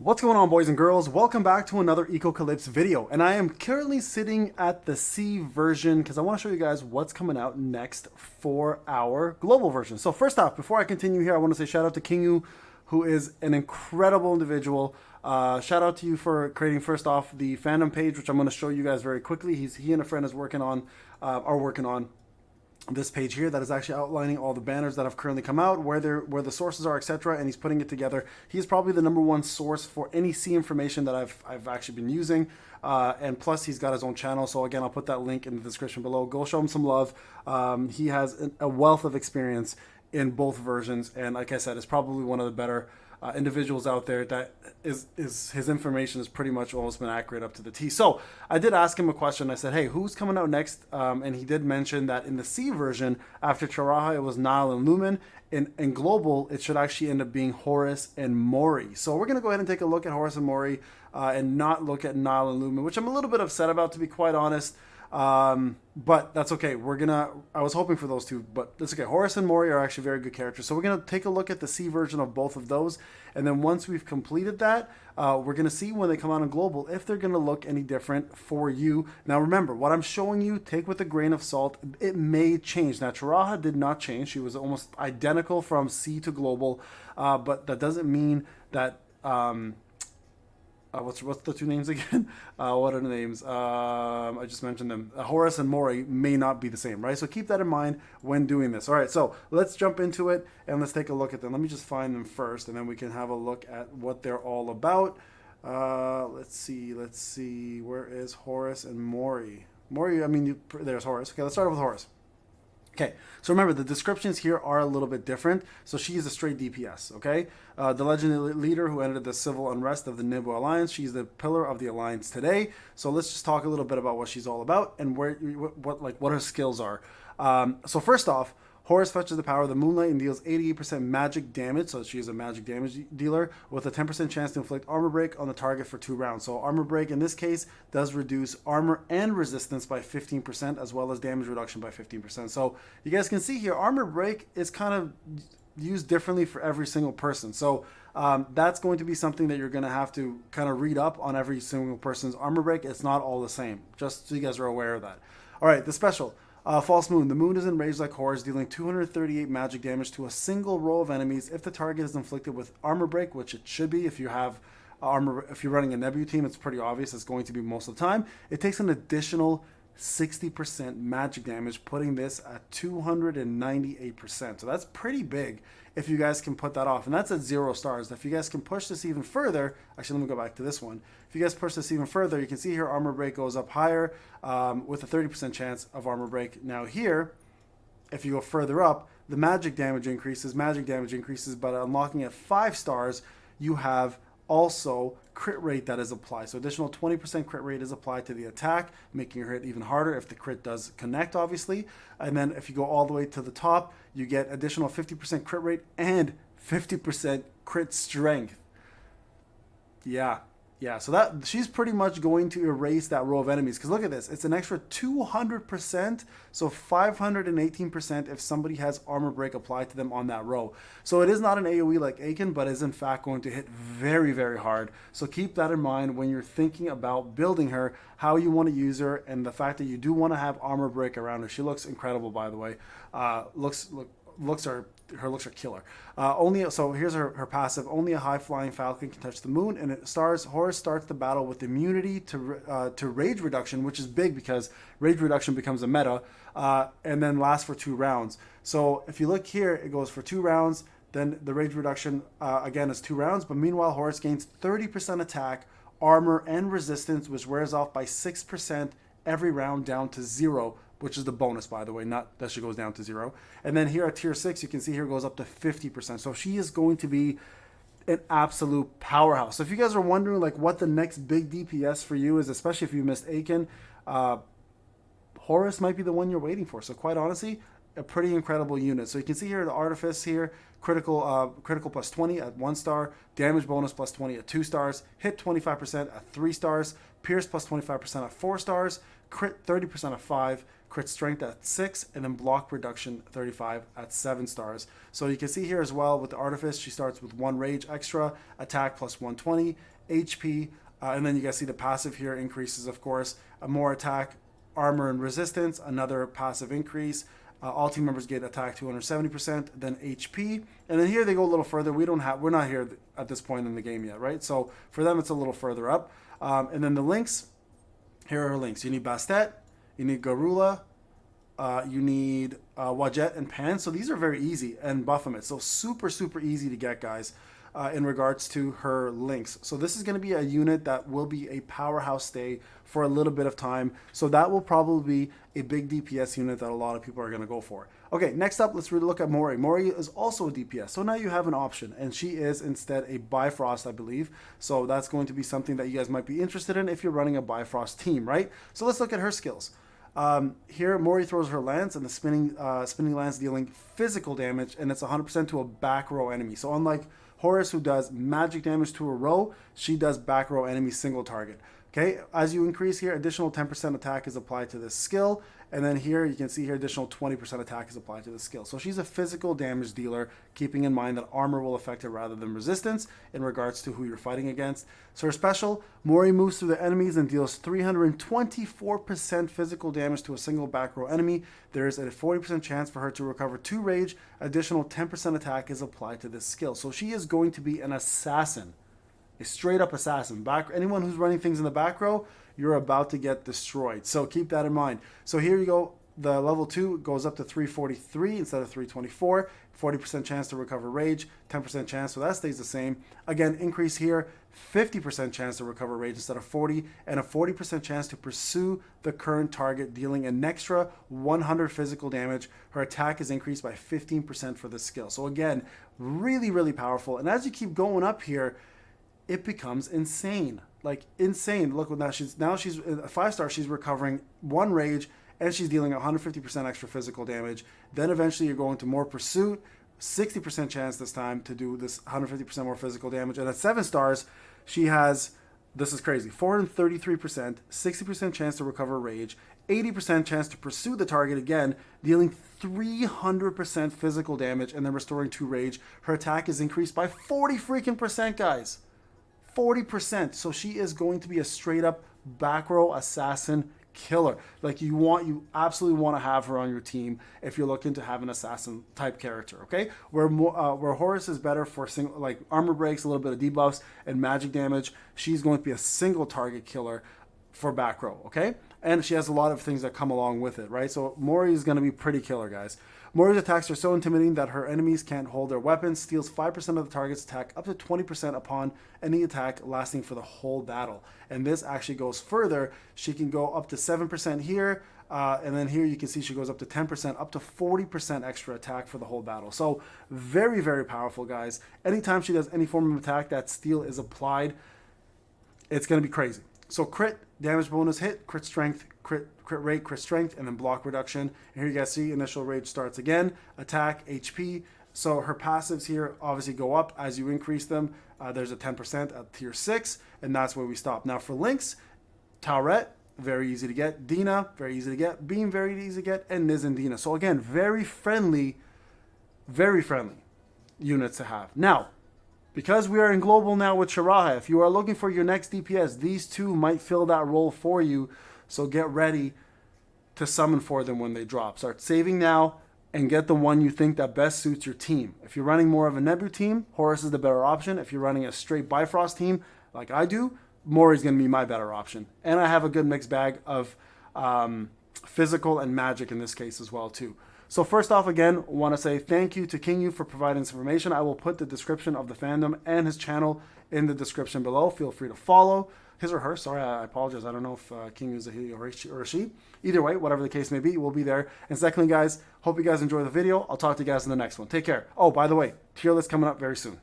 What's going on, boys and girls? Welcome back to another Echocalypse video, and I am currently sitting at the C version because I want to show you guys what's coming out next for our global version. So first off, before I continue here, I want to say shout out to Kingu, who is an incredible individual. Shout out to you for creating, first off, the fandom page, which I'm going to show you guys very quickly. He and a friend are working on this page here that is actually outlining all the banners that have currently come out, where the sources are, etc., and he's putting it together. He's probably the #1 source for any C information that I've actually been using, and plus he's got his own channel. So again, I'll put that link in the description below. Go show him some love. He has a wealth of experience in both versions, and like I said, is probably one of the better individuals out there that is his information has pretty much almost been accurate up to the T. So I did ask him a question. I said, hey, who's coming out next? And he did mention that in the C version, after Charaha, it was Nile and Lumen. In global, it should actually end up being Horus and Mori. So we're going to go ahead and take a look at Horus and Mori and not look at Nile and Lumen, which I'm a little bit upset about, to be quite honest. But that's okay. I was hoping for those two, but that's okay. Horus and Mori are actually very good characters. So we're going to take a look at the C version of both of those. And then once we've completed that, we're going to see when they come out in global, if they're going to look any different for you. Now, remember, what I'm showing you, take with a grain of salt. It may change. Now, Charaha did not change. She was almost identical from C to global. But that doesn't mean that, what's the two names again? What are the names? I just mentioned them. Horus and Mori may not be the same, right? So keep that in mind when doing this. All right, so let's jump into it and let's take a look at them. Let me just find them first, and then we can have a look at what they're all about. Let's see. Where is Horus and Mori? There's Horus. Okay, let's start with Horus. Okay, so remember, the descriptions here are a little bit different. So she is a straight DPS, okay? The legendary leader who ended the civil unrest of the Nibu Alliance. She's the pillar of the Alliance today. So let's just talk a little bit about what she's all about and what her skills are. So first off, Horus fetches the power of the Moonlight and deals 88% magic damage, so she is a magic damage dealer, with a 10% chance to inflict armor break on the target for 2 rounds. So armor break in this case does reduce armor and resistance by 15%, as well as damage reduction by 15%. So you guys can see here, armor break is kind of used differently for every single person. So that's going to be something that you're going to have to kind of read up on every single person's armor break. It's not all the same, just so you guys are aware of that. All right, the special. False Moon. The moon is enraged like Horus, dealing 238 magic damage to a single row of enemies if the target is inflicted with armor break, which it should be. If you have armor, if you're running a Nebu team, it's pretty obvious it's going to be most of the time. It takes an additional 60% magic damage, putting this at 298%. So that's pretty big if you guys can put that off. And that's at 0 stars. If you guys can push this even further, actually, let me go back to this one. If you guys push this even further, you can see here armor break goes up higher with a 30% chance of armor break. Now here, if you go further up, the magic damage increases, but unlocking at 5 stars, you have also crit rate that is applied. So additional 20% crit rate is applied to the attack, making your hit even harder if the crit does connect, obviously. And then if you go all the way to the top, you get additional 50% crit rate and 50% crit strength. Yeah, so that she's pretty much going to erase that row of enemies. Because look at this, it's an extra 200%, so 518% if somebody has armor break applied to them on that row. So it is not an AoE like Aiken, but is in fact going to hit very, very hard. So keep that in mind when you're thinking about building her, how you want to use her, and the fact that you do want to have armor break around her. She looks incredible, by the way. Her looks are killer. So here's her passive. Only a high-flying falcon can touch the moon, and Horus starts the battle with immunity to rage reduction, which is big because rage reduction becomes a meta, and then lasts for 2 rounds. So if you look here, it goes for 2 rounds. Then the rage reduction again is 2 rounds. But meanwhile, Horus gains 30% attack, armor, and resistance, which wears off by 6% every round down to 0. Which is the bonus, by the way, not that she goes down to 0. And then here at tier 6, you can see here goes up to 50%. So she is going to be an absolute powerhouse. So if you guys are wondering like what the next big DPS for you is, especially if you missed Aiken, Horus might be the one you're waiting for. So quite honestly, a pretty incredible unit. So you can see here the Artifice here, critical plus 20 at 1 star, damage bonus plus 20 at 2 stars, hit 25% at 3 stars, pierce plus 25% at 4 stars, crit 30% at 5, crit strength at 6, and then block reduction 35 at 7 stars. So you can see here as well with the Artifice, she starts with 1 rage extra, attack plus 120, HP, and then you guys see the passive here increases, of course. More attack, armor, and resistance, another passive increase. All team members get attack 270%, then HP, and then here they go a little further. We're not here at this point in the game yet, right? So for them, it's a little further up. And then the links, here are her links. You need Bastet, you need Garula, you need Wajet and Pan. So these are very easy, and Baphomet. So super, super easy to get, guys, in regards to her links. So this is going to be a unit that will be a powerhouse stay for a little bit of time. So that will probably be a big DPS unit that a lot of people are going to go for. Okay, next up, let's really look at Mori. Mori is also a DPS. So now you have an option, and she is instead a Bifrost, I believe. So that's going to be something that you guys might be interested in if you're running a Bifrost team, right? So let's look at her skills. Here, Mori throws her lance, and the spinning lance dealing physical damage, and it's 100% to a back row enemy. So unlike Horus, who does magic damage to a row, she does back row enemy single target. Okay, as you increase here, additional 10% attack is applied to this skill. And then here, you can see here, additional 20% attack is applied to the skill. So she's a physical damage dealer, keeping in mind that armor will affect her rather than resistance in regards to who you're fighting against. So her special, Mori moves through the enemies and deals 324% physical damage to a single back row enemy. There is a 40% chance for her to recover 2 rage. Additional 10% attack is applied to this skill. So she is going to be an assassin. A straight up assassin. Anyone who's running things in the back row, you're about to get destroyed. So keep that in mind. So here you go. The level 2 goes up to 343 instead of 324. 40% chance to recover rage, 10% chance, so that stays the same. Again, increase here, 50% chance to recover rage instead of 40, and a 40% chance to pursue the current target, dealing an extra 100 physical damage. Her attack is increased by 15% for this skill. So again, really, really powerful. And as you keep going up here, it becomes insane. Like insane. Look, now she's a 5-star. She's recovering 1 rage, and she's dealing 150% extra physical damage. Then eventually you're going to more pursuit, 60% chance this time to do this 150% more physical damage. And at 7 stars, she has, this is crazy, 433%, 60% chance to recover rage, 80% chance to pursue the target again, dealing 300% physical damage, and then restoring 2 rage. Her attack is increased by 40 freaking percent, guys. 40%. So she is going to be a straight up back row assassin killer. Like you absolutely want to have her on your team if you're looking to have an assassin type character. Okay, where Horus is better for like armor breaks, a little bit of debuffs, and magic damage. She's going to be a single target killer for back row. Okay, and she has a lot of things that come along with it, right? So Mori is going to be pretty killer, guys. Mori's attacks are so intimidating that her enemies can't hold their weapons, steals 5% of the target's attack, up to 20% upon any attack lasting for the whole battle. And this actually goes further. She can go up to 7% here, and then here you can see she goes up to 10%, up to 40% extra attack for the whole battle. So very, very powerful, guys. Anytime she does any form of attack, that steal is applied. It's going to be crazy. So crit, damage bonus hit, crit strength, crit rate, crit strength, and then block reduction. And here you guys see initial rage starts again, attack, HP. So her passives here obviously go up as you increase them. There's a 10% at tier 6, and that's where we stop. Now for links, Tauret, very easy to get. Dina, very easy to get. Beam, very easy to get. And Niz and Dina. So again, very friendly units to have. Now, because we are in global now with Shiraha, if you are looking for your next DPS, these two might fill that role for you. So get ready to summon for them when they drop. Start saving now and get the one you think that best suits your team. If you're running more of a Nebu team, Horus is the better option. If you're running a straight Bifrost team like I do, Mori is going to be my better option. And I have a good mixed bag of physical and magic in this case as well too. So first off, again, I want to say thank you to King Yu for providing this information. I will put the description of the fandom and his channel in the description below. Feel free to follow his or her. Sorry, I apologize. I don't know if King Yu is a he or a she. Either way, whatever the case may be, it will be there. And secondly, guys, hope you guys enjoy the video. I'll talk to you guys in the next one. Take care. Oh, by the way, tier list coming up very soon.